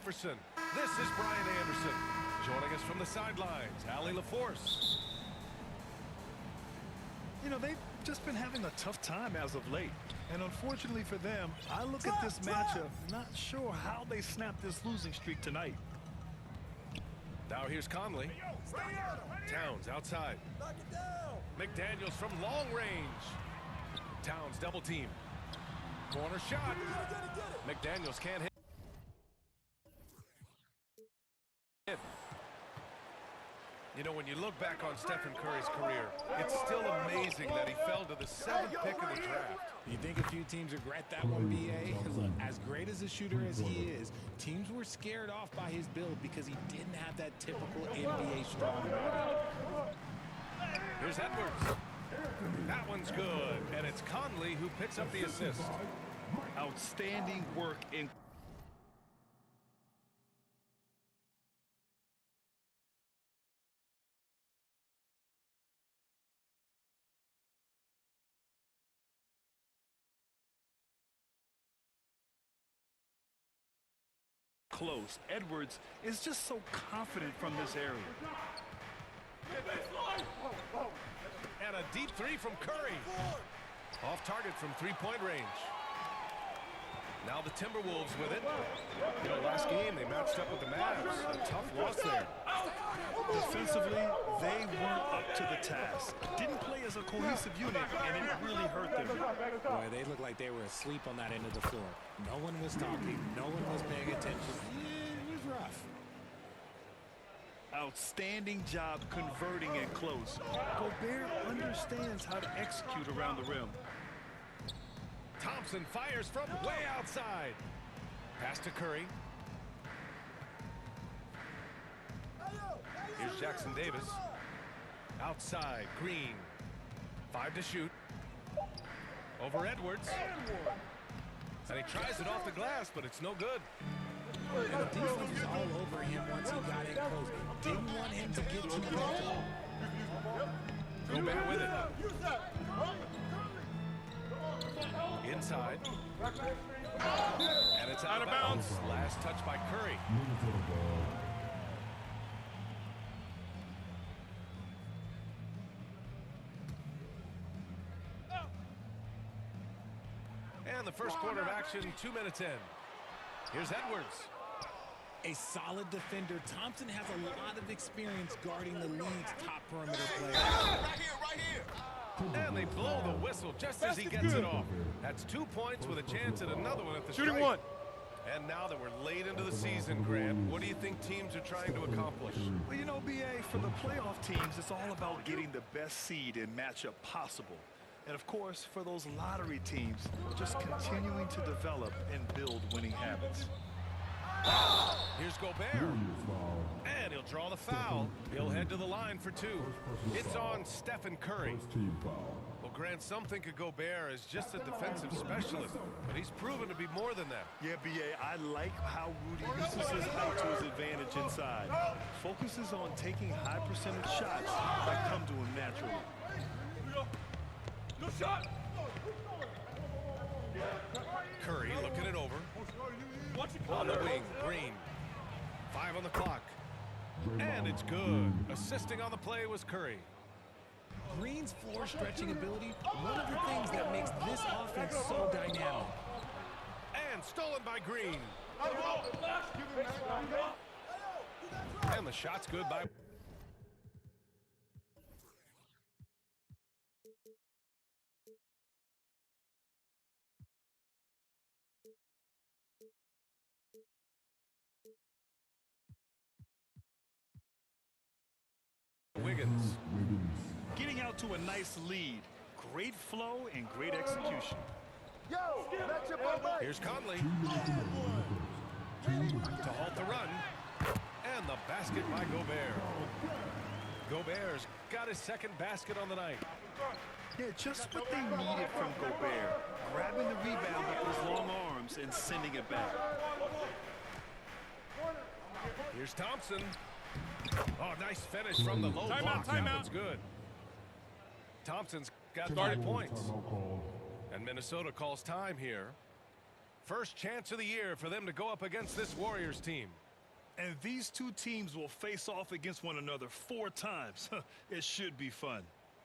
Jefferson. This is Brian Anderson. Joining us from the sidelines, Allie LaForce. You know, they've just been having a tough time as of late. And unfortunately for them, I look at this matchup not sure how they snap this losing streak tonight. Now here's Conley. Towns outside. McDaniels from long range. Towns double team. Corner shot. McDaniels can't hit. You know, when you look back on Stephen Curry's career, it's still amazing that he fell to the 7th pick of the draft. You think a few teams regret that one, B.A.? Look, as great as a shooter as he is, teams were scared off by his build because he didn't have that typical NBA strong body. Here's Edwards. That one's good, and it's Conley who picks up the assist. Outstanding work in close. Edwards is just so confident from this area. And a deep three from Curry. Off target from three-point range. Now the Timberwolves with it. You know, last game they matched up with the Mavs. A tough loss there. Defensively, they weren't up to the task. Didn't play as a cohesive unit, and it really hurt them. Boy, they looked like they were asleep on that end of the floor. No one was talking. No one was paying attention. Yeah, it was rough. Outstanding job converting and close. Gobert understands how to execute around the rim. Thompson fires from way outside. Pass to Curry. Here's Jackson Davis. Outside, Green. 5 to shoot. Over Edwards. And he tries it off the glass, but it's no good. And the defense was all over him once he got in close. Didn't want him to get too comfortable. Gobert with it. Inside. And it's out of bounds. Last touch by Curry. And the first quarter of action, 2 minutes in. Here's Edwards. A solid defender. Thompson has a lot of experience guarding the league's top perimeter players. Right here. And they blow the whistle just as he gets it off. That's 2 points with a chance at another one at the Shooting strike. one. And now that we're late into the season, Grant, what do you think teams are trying to accomplish? Well, you know, B.A., for the playoff teams, it's all about getting the best seed and matchup possible. And, of course, for those lottery teams, just continuing to develop and build winning habits. Here's Gobert. And he'll draw the foul. He'll head to the line for 2. It's on Stephen Curry. Well, Grant, some think of Gobert as just a defensive specialist, but he's proven to be more than that. Yeah, B.A., I like how Rudy uses his height to his advantage inside. Focuses on taking high percentage shots that come to him naturally. Curry looking it over. On the wing, Green. 5 on the clock. And it's good. Assisting on the play was Curry. Green's floor stretching ability, one of the things that makes this offense so dynamic. And stolen by Green. And the shot's good by... Wiggins. Getting out to a nice lead. Great flow and great execution. Here's Conley. To halt the run. And the basket by Gobert. Gobert's got his second basket on the night. Yeah, just what they needed from Gobert. Grabbing the rebound with those long arms and sending it back. Here's Thompson. Oh, nice finish from the low block. That one's good. Thompson's got 5 points. And Minnesota calls time here. First chance of the year for them to go up against this Warriors team. And these two teams will face off against one another 4 times. It should be fun.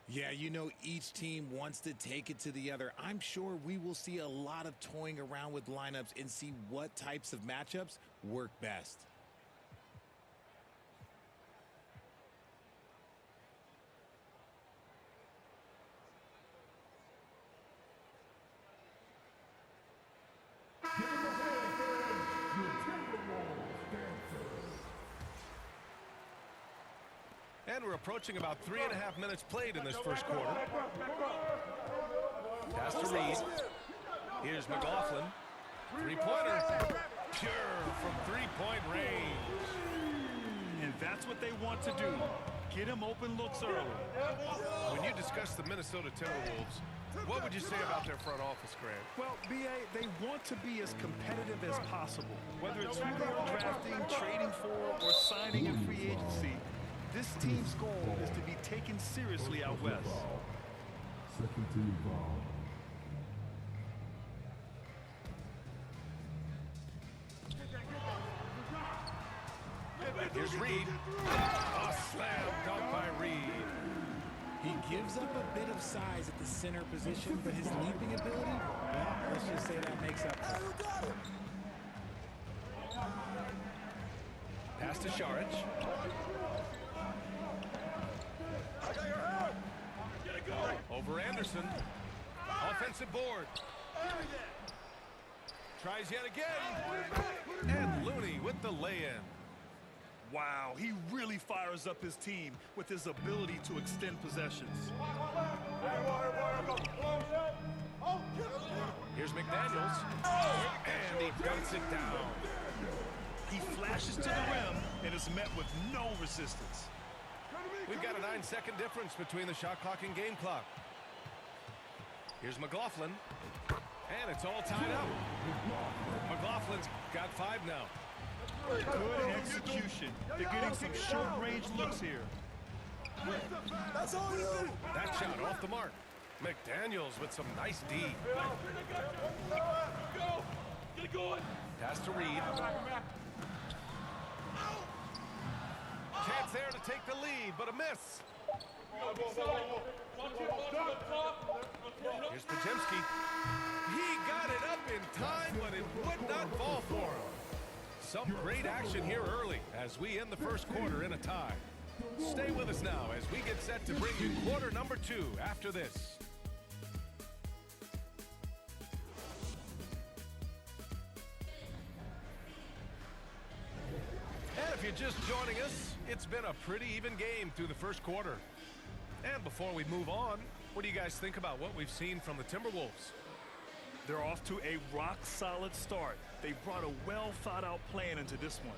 Yeah, you know, each team wants to take it to the other. I'm sure we will see a lot of toying around with lineups and see what types of matchups work best. And we're approaching about 3.5 minutes played in this first quarter. Pass to Reed. Here's McLaughlin. Three-pointer. Pure from three-point range. And that's what they want to do. Get him open looks early. When you discuss the Minnesota Timberwolves, what would you say about their front office, Grant? Well, B.A., they want to be as competitive as possible. Whether it's who they are drafting, trading for, or signing in free agency, this team's goal is to be taken seriously out west. Second team foul. Here's Reed. A slam dunk by Reed. He gives up a bit of size at the center position, but his leaping ability, well, let's just say that makes up for it. Pass to Šarić. Over Anderson. Offensive board. Tries yet again. And Looney with the lay-in. Wow, he really fires up his team with his ability to extend possessions. Here's McDaniels. And he dunks it down. He flashes to the rim and is met with no resistance. We've got a 9-second difference between the shot clock and game clock. Here's McLaughlin. And it's all tied up. McLaughlin's got 5 now. Good execution. They're getting some short-range looks here. That's all you. That shot off the mark. McDaniels with some nice D. Pass to Reed. Chance there to take the lead, but a miss. Here's Podziemski. He got it up in time, but it would not fall for him. Some great action here early as we end the first quarter in a tie. Stay with us now as we get set to bring you quarter number 2 after this. And if you're just joining us, it's been a pretty even game through the first quarter. And before we move on, what do you guys think about what we've seen from the Timberwolves? They're off to a rock-solid start. They brought a well-thought-out plan into this one.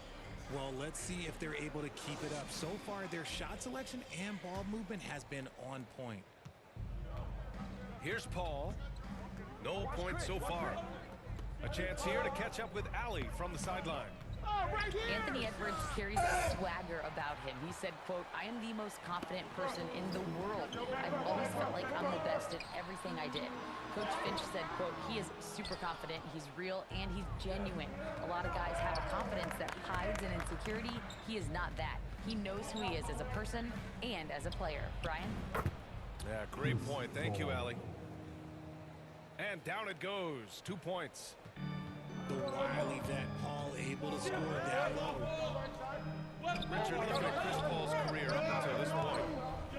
Well, let's see if they're able to keep it up. So far, their shot selection and ball movement has been on point. Here's Paul. No points so far. A chance here to catch up with Allie from the sideline. Anthony Edwards carries a swagger about him. He said, quote, "I am the most confident person in the world. I've always felt like I'm the best at everything I did." Coach Finch said, quote, "He is super confident, he's real, and he's genuine. A lot of guys have a confidence that hides an insecurity. He is not that. He knows who he is as a person and as a player." Brian? Yeah, great point. Thank you, Allie. And down it goes. 2 points. The wily vet Paul able to score down low. Richard, looking at Chris Paul's career up until this point,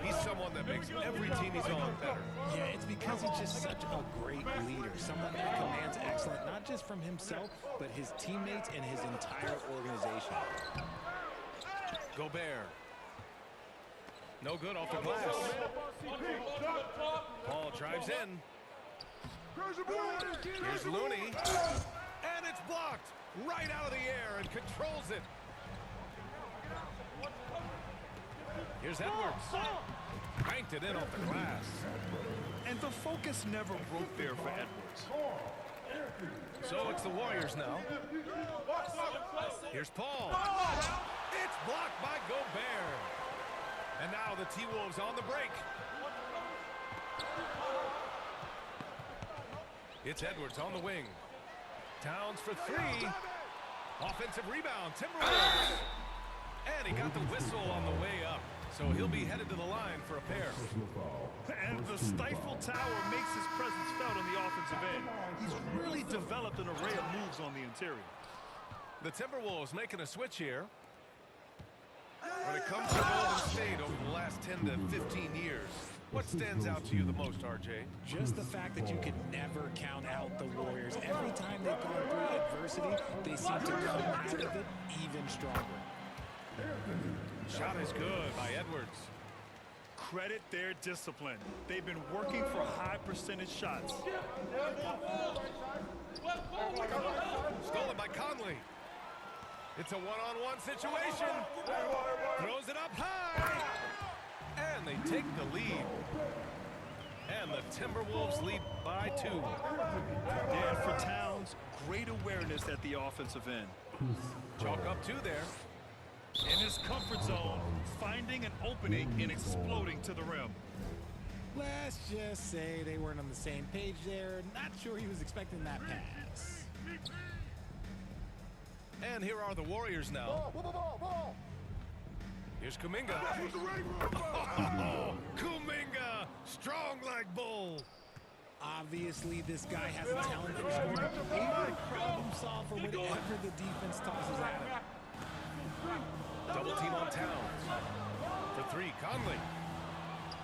he's someone that makes every team he's on better. Yeah, it's because he's just such a great leader. Someone that commands excellence, not just from himself, but his teammates and his entire organization. Gobert. No good off the glass. Paul drives in. Here's Looney. And it's blocked right out of the air and controls it. Here's Edwards. Banked it in off the glass. And the focus never broke there for Edwards. So it's the Warriors now. Here's Paul. It's blocked by Gobert. And now the T-Wolves on the break. It's Edwards on the wing. Towns for three. Offensive rebound, Timberwolves. And he got the whistle on the way up. So he'll be headed to the line for a pair. And the Stifle Tower makes his presence felt on the offensive end. He's really developed an array of moves on the interior. The Timberwolves making a switch here. When it comes to Golden State over the last 10 to 15 years, what stands out to you the most, RJ? Just the fact that you can never count out the Warriors. Every time they've gone through adversity, they seem to come out of it even stronger. Shot is good by Edwards. Credit their discipline. They've been working for high percentage shots. Stolen by Conley. It's a one-on-one situation. Throws it up high. And they take the lead. And the Timberwolves lead by 2. And for Towns, great awareness at the offensive end. Chalk up 2 there. In his comfort zone, finding an opening and exploding to the rim. Let's just say they weren't on the same page there. Not sure he was expecting that pass. And here are the Warriors now. Here's Kuminga. Oh, Kuminga, strong like bull. Obviously, this guy has a talent for scoring. He might problem solve for whatever the defense tosses at him. Double team on Towns. For 3, Conley.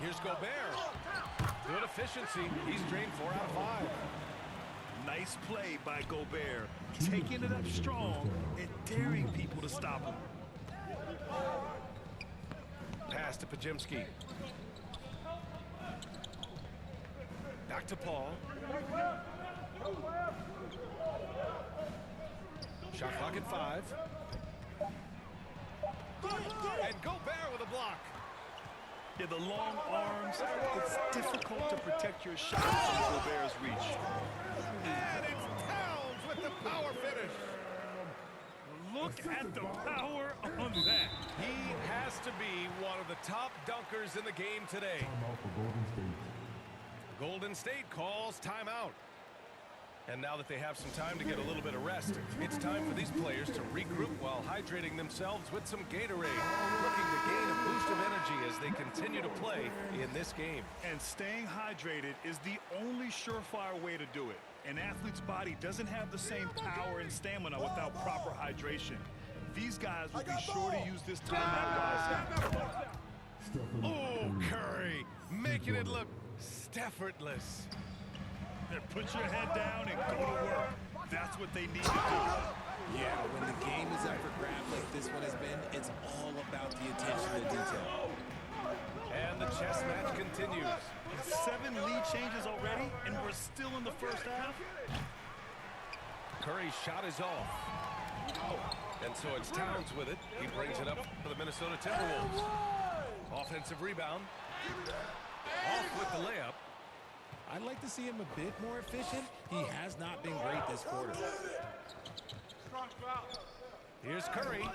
Here's Gobert. Good efficiency. He's drained 4 out of 5. Nice play by Gobert. Taking it up strong and daring people to stop him. Pass to Pajemski. Back to Paul. Shot clock at 5. And Gobert with a block. Yeah, the long arms, it's difficult to protect your shot from Gobert's reach. And it's Towns with the power finish. Look at the power on that. He has to be one of the top dunkers in the game today. Timeout for Golden State. Golden State calls timeout. And now that they have some time to get a little bit of rest, it's time for these players to regroup while hydrating themselves with some Gatorade, looking to gain a boost of energy as they continue to play in this game. And staying hydrated is the only surefire way to do it. An athlete's body doesn't have the same power and stamina without proper hydration. These guys will be sure to use this timeout wisely. Oh, Curry, making it look effortless. Put your head down and go to work. That's what they need to do. Yeah, when the game is up for grabs like this one has been, it's all about the attention to detail. And the chess match continues. 7 lead changes already, and we're still in the first half. Curry's shot is off. And so it's Towns with it. He brings it up for the Minnesota Timberwolves. Offensive rebound. Off with the layup. I'd like to see him a bit more efficient. He has not been great this quarter. Here's Curry.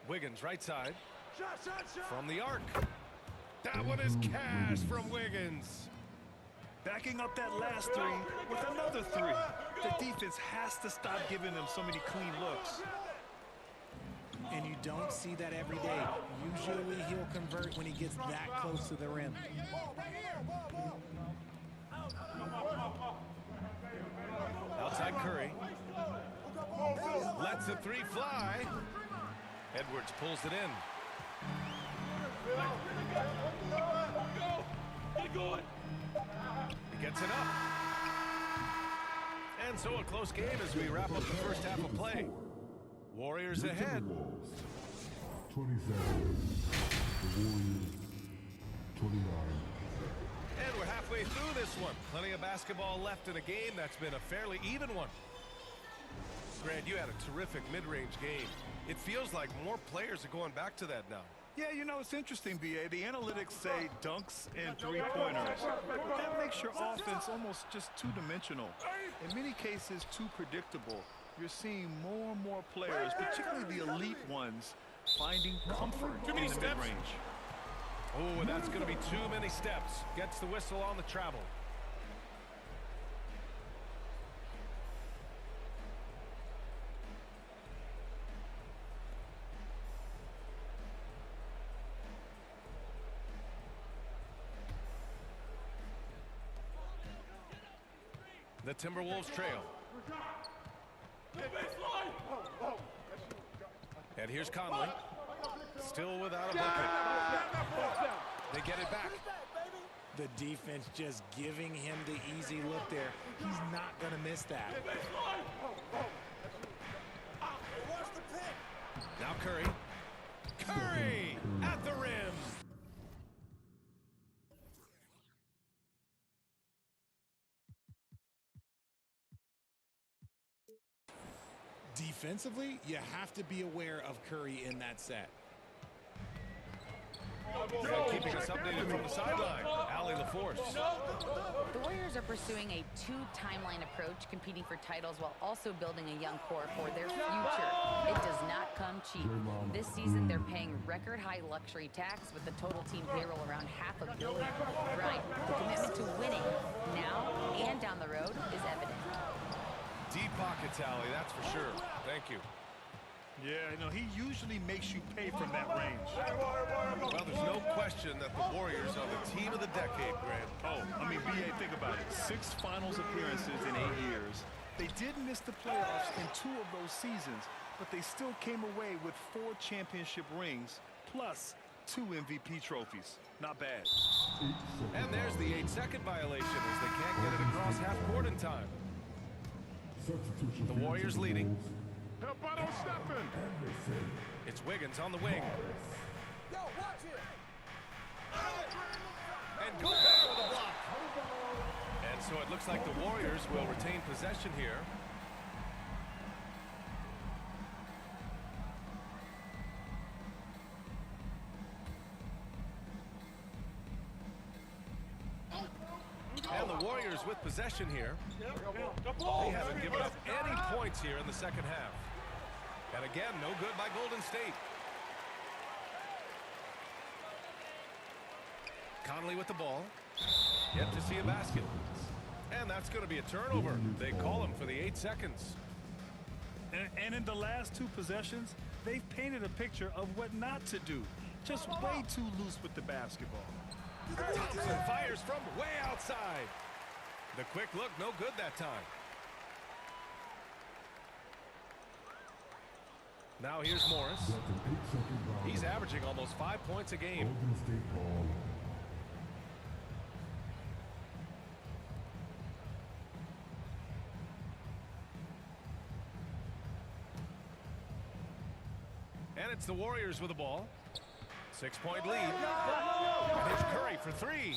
Wiggins right side. From the arc. That one is cash from Wiggins. Backing up that last 3 with another 3. The defense has to stop giving them so many clean looks. And you don't see that every day. Usually he'll convert when he gets that close to the rim. Outside Curry. Lets the 3 fly. Edwards pulls it in. He gets it up. And so a close game as we wrap up the first half of play. Warriors ahead. 27. The Warriors 29. And we're halfway through this one. Plenty of basketball left in a game that's been a fairly even one. Grant, you had a terrific mid-range game. It feels like more players are going back to that now. Yeah, you know, it's interesting, B.A. The analytics say dunks and three-pointers. That makes your offense almost just two-dimensional. In many cases, too predictable. You're seeing more and more players, particularly the elite ones, finding comfort in the mid-range. Oh, that's going to be too many steps. Gets the whistle on the travel. The Timberwolves trail. And here's Conley. Still without a bucket. They get it back. The defense just giving him the easy look there. He's not going to miss that. Now Curry. Curry at the rim. Defensively, you have to be aware of Curry in that set. Keeping us updated from the sideline, Allie LaForce. The Warriors are pursuing a two-timeline approach, competing for titles while also building a young core for their future. It does not come cheap. This season, they're paying record-high luxury tax with the total team payroll around $500 million. Right, the commitment to winning now and down the road is evident. Deep pockets, Allie, that's for sure. Thank you. Yeah, he usually makes you pay from that range. Well, there's no question that the Warriors are the team of the decade, Grant. Oh, B.A., think about it. 6 finals appearances in 8 years. They did miss the playoffs in 2 of those seasons, but they still came away with 4 championship rings, plus 2 MVP trophies. Not bad. And there's the 8-second violation as they can't get it across half court in time. The Warriors leading. It's Wiggins on the wing. And Gobert with a block. And so it looks like the Warriors will retain possession here. And the Warriors with possession here. They haven't given up any points here in the second half. And again, no good by Golden State. Conley with the ball. Yet to see a basket. And that's going to be a turnover. They call him for the 8 seconds. And in the last 2 possessions, they've painted a picture of what not to do. Just way too loose with the basketball. Thompson fires from way outside. The quick look, no good that time. Now here's Morris. He's averaging almost 5 points a game. And it's the Warriors with the ball. 6-point lead. And here's Curry for 3.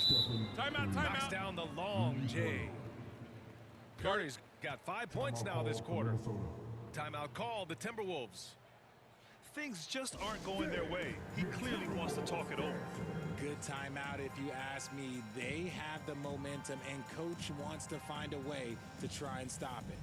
Timeout. Knocks down the long J. Curry's got 5 points now this quarter. Timeout called, the Timberwolves. Things just aren't going their way. He clearly wants to talk it over. Good timeout if you ask me. They have the momentum, and coach wants to find a way to try and stop it.